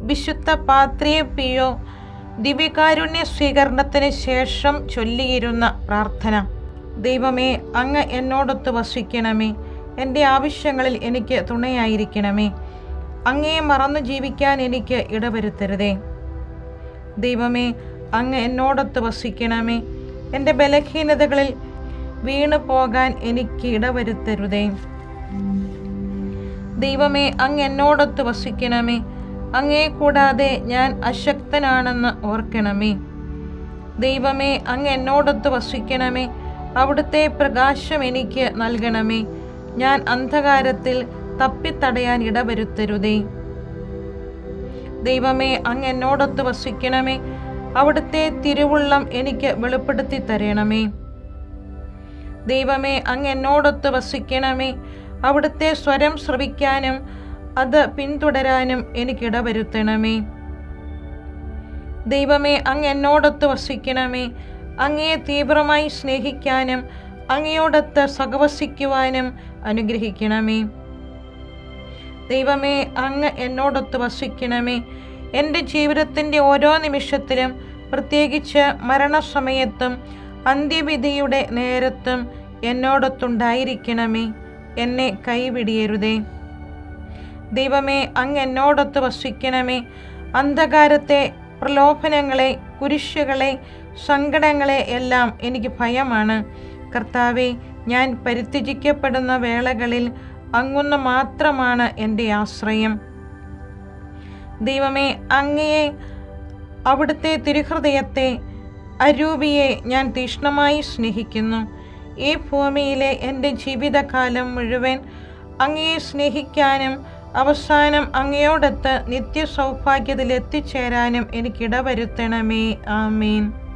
വിശുദ്ധ പാത്രിയ പിയോ ദിവ്യകാരുണ്യ സ്വീകരണത്തിന് ശേഷം ചൊല്ലിയിരുന്ന പ്രാർത്ഥന. ദൈവമേ, അങ്ങ് എന്നോടൊത്ത് വസിക്കണമേ. എൻ്റെ ആവശ്യങ്ങളിൽ എനിക്ക് തുണയായിരിക്കണമേ. അങ്ങയെ മറന്നു ജീവിക്കാൻ എനിക്ക് ഇടവരുത്തരുതേ. ദൈവമേ, അങ്ങ് എന്നോടൊത്ത് വസിക്കണമേ. എൻ്റെ ബലഹീനതകളിൽ വീണു പോകാൻ എനിക്ക് ഇടവരുത്തരുതേ. ദൈവമേ, അങ്ങ് എന്നോടൊത്ത് വസിക്കണമേ. അങ്ങയെ കൂടാതെ ഞാൻ അശക്തനാണെന്ന് ഓർക്കണമേ. ദൈവമേ, അങ്ങ് എന്നോടൊത്ത് വസിക്കണമേ. അവിടുത്തെ പ്രകാശം എനിക്ക് നൽകണമേ. ഞാൻ അന്ധകാരത്തിൽ തപ്പിത്തടയാൻ ഇടവരുത്തരുതേ. ദൈവമേ, അങ്ങ് എന്നോടൊത്ത് വസിക്കണമേ. അവിടുത്തെ തിരുവുള്ളം എനിക്ക് വെളിപ്പെടുത്തി തരണമേ. ദൈവമേ, അങ്ങ് എന്നോടൊത്ത് വസിക്കണമേ. അവിടുത്തെ സ്വരം ശ്രവിക്കാനും അത് പിന്തുടരാനും എനിക്കിടവരുത്തണമേ. ദൈവമേ, അങ്ങ് എന്നോടൊത്ത് വസിക്കണമേ. അങ്ങയെ തീവ്രമായി സ്നേഹിക്കാനും അങ്ങയോടൊത്ത് സഹവസിക്കുവാനും അനുഗ്രഹിക്കണമേ. ദൈവമേ, അങ്ങ് എന്നോടൊത്ത് വസിക്കണമേ. എൻ്റെ ജീവിതത്തിൻ്റെ ഓരോ നിമിഷത്തിലും, പ്രത്യേകിച്ച് മരണസമയത്തും അന്ത്യവിധിയുടെ നേരത്തും എന്നോടൊത്തുണ്ടായിരിക്കണമേ. എന്നെ കൈവിടിയരുതേ. ദൈവമേ, അങ്ങ് എന്നോടൊത്ത് വസിക്കണമേ. അന്ധകാരത്തെ, പ്രലോഭനങ്ങളെ, കുരിശുകളെ, സങ്കടങ്ങളെ എല്ലാം എനിക്ക് ഭയമാണ്. കർത്താവേ, ഞാൻ പരിത്യജിക്കപ്പെടുന്ന വേളകളിൽ അങ്ങൊന്ന് മാത്രമാണ് എൻ്റെ ആശ്രയം. ദൈവമേ, അങ്ങയെ, അവിടുത്തെ തിരുഹൃദയത്തെ, അരൂപിയെ ഞാൻ തീക്ഷ്ണമായി സ്നേഹിക്കുന്നു. ഈ ഭൂമിയിലെ എൻ്റെ ജീവിതകാലം മുഴുവൻ അങ്ങയെ സ്നേഹിക്കാനും അവസാനം അങ്ങയോടൊത്ത് നിത്യസൗഭാഗ്യത്തിൽ എത്തിച്ചേരാനും എനിക്കിടവരുത്തണമേ. ആമേൻ.